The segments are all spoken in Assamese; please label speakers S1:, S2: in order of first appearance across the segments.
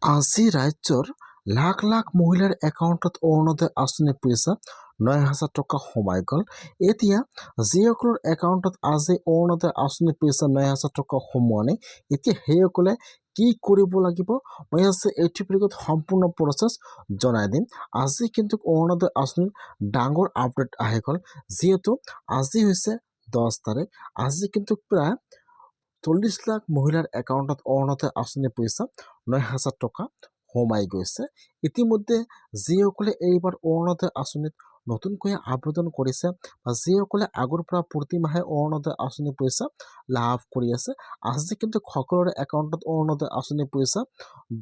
S1: আজি ৰাজ্যৰ লাখ লাখ মহিলাৰ একাউণ্টত অৰুণোদয় আঁচনি পইচা ৯,০০০ টকা সোমাই গ'ল। এতিয়া যিসকলৰ একাউণ্টত আজি অৰুণোদয় আঁচনি পইচা ৯,০০০ টকা সোমোৱা নাই, এতিয়া সেইসকলে কি কৰিব লাগিব, মই আজি এইটো ভিডিঅ'ত সম্পূৰ্ণ প্ৰচেছ জনাই দিম। আজি কিন্তু অৰুণোদয় আঁচনিৰ ডাঙৰ আপডেট আহি গ'ল, যিহেতু আজি হৈছে 10 তাৰিখ। আজি কিন্তু প্ৰায় 40 লাখ মহিলাৰ একাউণ্টত অৰুণোদয় আঁচনি পইচা ৯,০০০ টকা সোমাই গৈছে। ইতিমধ্যে যিসকলে এইবাৰ অৰুণোদয় আঁচনিত নতুনকৈ আবেদন কৰিছে বা যিসকলে আগৰ পৰা প্ৰতি মাহে অৰুণোদয় আঁচনি পইচা লাভ কৰি আছে, আজি কিন্তু সকলোৰে একাউণ্টত অৰুণোদয় আঁচনি পইচা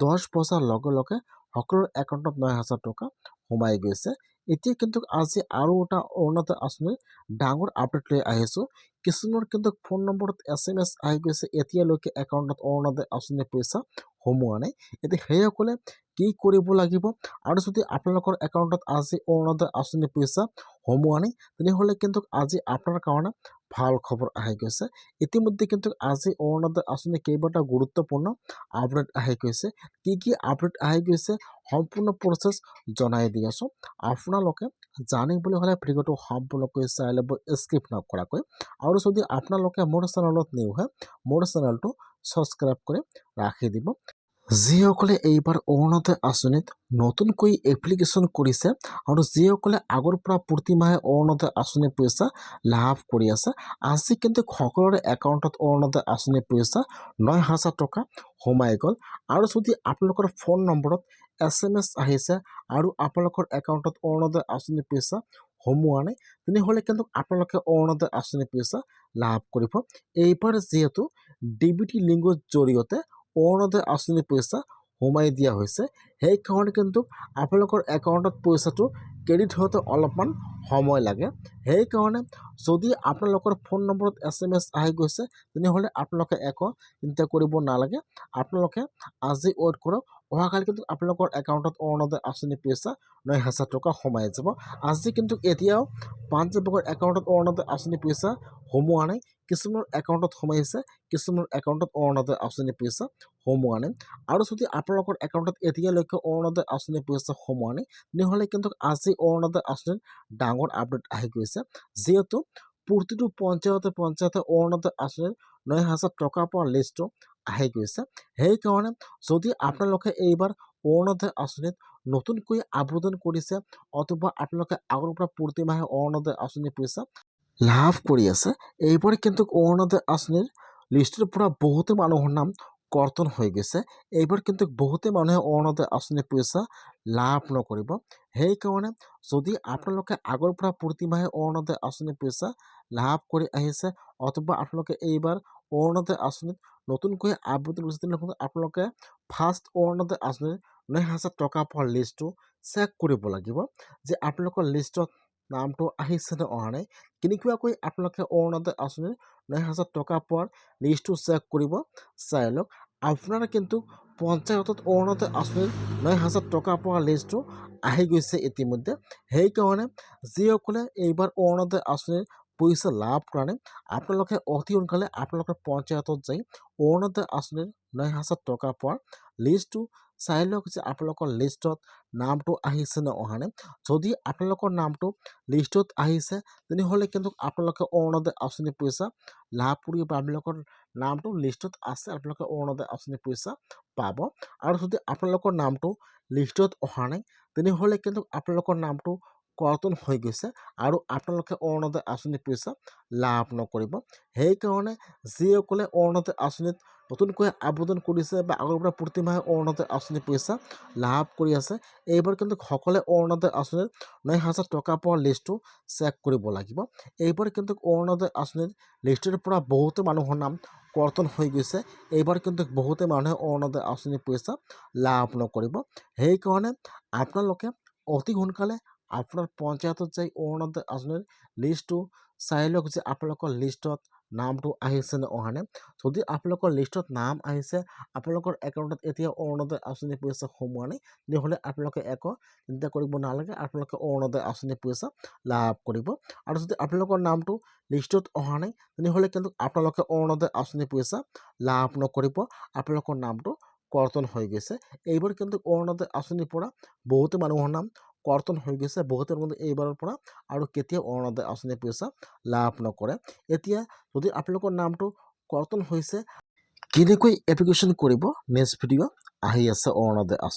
S1: 10 বজাৰ লগে লগে সকলোৰে একাউণ্টত ৯,০০০ টকা সোমাই গৈছে। এতিয়া কিন্তু আজি আৰু এটা অৰুণোদয় আঁচনিৰ ডাঙৰ আপডেট লৈ আহিছোঁ। কিছুমানৰ কিন্তু ফোন নম্বৰত SMS আহি গৈছে, এতিয়ালৈকে একাউণ্টত অৰুণোদয় আঁচনি পইচা সোমোৱা নাই। এতিয়া সেইসকলে কি কৰিব লাগিব, আৰু যদি আপোনালোকৰ একাউণ্টত আজি অৰুণোদয় আঁচনি পইচা সোমোৱা নাই, তেনেহ'লে কিন্তু আজি আপোনাৰ কাৰণে ভাল খবৰ আহি গৈছে। ইতিমধ্যে কিন্তু আজি অৰুণোদয় আঁচনি কেইবাটাও গুৰুত্বপূৰ্ণ আপডেট আহি গৈছে। কি আপডেট আহি গৈছে সম্পূৰ্ণ প্ৰচেছ জনাই দি আছোঁ। আপোনালোকে জানিবলৈ হ'লে ভিডিঅ'টো সম্পূৰ্ণকৈ চাই ল'ব, স্কিপ নকৰাকৈ। আৰু যদি আপোনালোকে মোৰ চেনেলত নিউ হয়, মোৰ চেনেলটো ছাবস্ক্ৰাইব কৰি ৰাখি দিব। যিসকলে এইবাৰ অৰুণোদয় আঁচনিত নতুনকৈ এপ্লিকেশ্যন কৰিছে আৰু যিসকলে আগৰ পৰা প্ৰতি মাহে অৰুণোদয় আঁচনি পইচা লাভ কৰি আছে, আজি কিন্তু সকলোৰে একাউণ্টত অৰুণোদয় আঁচনি পইচা ৯,০০০ টকা সোমাই গ'ল। আৰু যদি আপোনালোকৰ ফোন নম্বৰত SMS আহিছে আৰু আপোনালোকৰ একাউণ্টত অৰুণোদয় আঁচনি পইচা সোমোৱা নাই, তেনেহ'লে কিন্তু আপোনালোকে অৰুণোদয় আঁচনি পইচা লাভ কৰিব। এইবাৰ যিহেতু DBT লিংকৰ জৰিয়তে অৰুণোদয় আঁচনি পইচা সোমাই দিয়া হৈছে, সেইকাৰণে কিন্তু আপোনালোকৰ একাউণ্টত পইচাটো ক্ৰেডিট হওঁতে অলপমান সময় লাগে। সেইকাৰণে যদি আপোনালোকৰ ফোন নম্বৰত SMS আহি গৈছে, তেনেহ'লে আপোনালোকে একো চিন্তা কৰিব নালাগে। আপোনালোকে আজি ৱেইট কৰক, অহাকালি কিন্তু আপোনালোকৰ একাউণ্টত অৰুণোদয় আঁচনি পইচা ৯,০০০ টকা সোমাই যাব। আজি কিন্তু এতিয়াও পাঞ্জাৱৰ একাউণ্টত অৰুণোদয় আঁচনি পইচা সোমোৱা নাই। কিছুমানৰ একাউণ্টত সোমাইছে, কিছুমানৰ একাউণ্টত অৰুণোদয় আঁচনি পইচা সোমোৱা নাই। আৰু যদি আপোনালোকৰ একাউণ্টত এতিয়ালৈকে অৰুণোদয় আঁচনি পইচা সোমোৱা নাই, তেনেহ'লে কিন্তু আজি অৰুণোদয় আঁচনিৰ ডাঙৰ আপডেট আহি গৈছে। যিহেতু প্ৰতিটো পঞ্চায়তে অৰুণোদয় আঁচনিৰ ৯,০০০ টকা পোৱা লিষ্টটো আহি গৈছে। সেইকাৰণে যদি আপোনালোকে এইবাৰ অৰুণোদয় আঁচনিত নতুনকৈ আবেদন কৰিছে অথবা আপোনালোকে আগৰ পৰা প্ৰতি মাহে অৰুণোদয় আঁচনি পইচা লাভ কৰি আছে, এইবাৰ কিন্তু অৰুণোদয় আঁচনিৰ লিষ্টৰ পৰা বহুতো মানুহৰ নাম কৰ্তন হৈ গৈছে। এইবাৰ কিন্তু বহুতে মানুহে অৰুণোদয় আঁচনি পইচা লাভ নকৰিব। সেইকাৰণে যদি আপোনালোকে আগৰ পৰা প্ৰতি মাহে অৰুণোদয় আঁচনি পইচা লাভ কৰি আহিছে অথবা আপোনালোকে এইবাৰ অৰুণোদয় আঁচনিত নতুনকৈ আবেদন কৰিছে, তেনেহ'লে আপোনালোকে ফাৰ্ষ্ট অৰুণোদয় আঁচনিৰ ৯,০০০ টকা পোৱা লিষ্টটো চেক কৰিব লাগিব যে আপোনালোকৰ লিষ্টত নামটো আহিছে নে অহা নাই। কেনেকুৱাকৈ আপোনালোকে অৰুণোদয় আঁচনিৰ ৯,০০০ টকা পোৱাৰ লিষ্টটো চেক কৰিব চাই লওক। আপোনাৰ কিন্তু পঞ্চায়তত অৰুণোদয় আঁচনিৰ ৯,০০০ টকা পোৱা লিষ্টটো আহি গৈছে ইতিমধ্যে। সেইকাৰণে যিসকলে এইবাৰ অৰুণোদয় আঁচনিৰ পইচা লাভ কৰা নাই, আপোনালোকে অতি সোনকালে আপোনালোকৰ পঞ্চায়তত যাই অৰুণোদয় আঁচনিৰ ৯,০০০ টকা পোৱাৰ লিষ্টটো চাই লওক যে আপোনালোকৰ লিষ্টত নামটো আহিছে নে অহা নাই। যদি আপোনালোকৰ নামটো লিষ্টত আহিছে, তেনেহ'লে কিন্তু আপোনালোকে অৰুণোদয় আঁচনি পইচা লাভ কৰিব, আপোনালোকৰ নামটো লিষ্টত আছে, আপোনালোকে অৰুণোদয় আঁচনি পইচা পাব। আৰু যদি আপোনালোকৰ নামটো লিষ্টত অহা নাই, তেনেহ'লে কিন্তু আপোনালোকৰ নামটো কৰ্তন হৈ গৈছে আৰু আপোনালোকে অৰুণোদয় আঁচনি পইচা লাভ নকৰিব। সেইকাৰণে যিসকলে অৰুণোদয় আঁচনিত নতুনকৈ আবেদন কৰিছে বা আগৰ পৰা প্ৰতি মাহে অৰুণোদয় আঁচনি পইচা লাভ কৰি আছে, এইবাৰ কিন্তু সকলোৱে অৰুণোদয় আঁচনিৰ ৯,০০০ টকা পোৱা লিষ্টটো চেক কৰিব লাগিব। এইবাৰ কিন্তু অৰুণোদয় আঁচনিৰ লিষ্টৰ পৰা বহুতো মানুহৰ নাম কৰ্তন হৈ গৈছে। এইবাৰ কিন্তু বহুতে মানুহে অৰুণোদয় আঁচনি পইচা লাভ নকৰিব। সেইকাৰণে আপোনালোকে অতি সোনকালে আপোনাৰ পঞ্চায়তত যাই অৰুণোদয় আঁচনিৰ লিষ্টটো চাই লওক যে আপোনালোকৰ লিষ্টত নামটো আহিছে নে অহা নাই। যদি আপোনালোকৰ লিষ্টত নাম আহিছে, আপোনালোকৰ একাউণ্টত এতিয়া অৰুণোদয় আঁচনি পইচা সোমোৱা নাই, তেনেহ'লে আপোনালোকে একো চিন্তা কৰিব নালাগে, আপোনালোকে অৰুণোদয় আঁচনি পইচা লাভ কৰিব। আৰু যদি আপোনালোকৰ নামটো লিষ্টত অহা নাই, তেনেহ'লে কিন্তু আপোনালোকে অৰুণোদয় আঁচনি পইচা লাভ নকৰিব, আপোনালোকৰ নামটো কৰ্তন হৈ গৈছে এইবাৰ কিন্তু অৰুণোদয় আঁচনিৰ পৰা বহুতো মানুহৰ নাম কৰ্তন হৈ গৈছে বহুতে কিন্তু এইবাৰৰ পৰা আৰু কেতিয়াও অৰুণোদয় আঁচনিৰ পইচা লাভ নকৰে এতিয়া যদি আপোনালোকৰ নামটো কৰ্তন হৈছে কেনেকৈ এপ্লিকেশ্যন কৰিব নেক্সট ভিডিঅ' আহি আছে অৰুণোদয় আঁচনি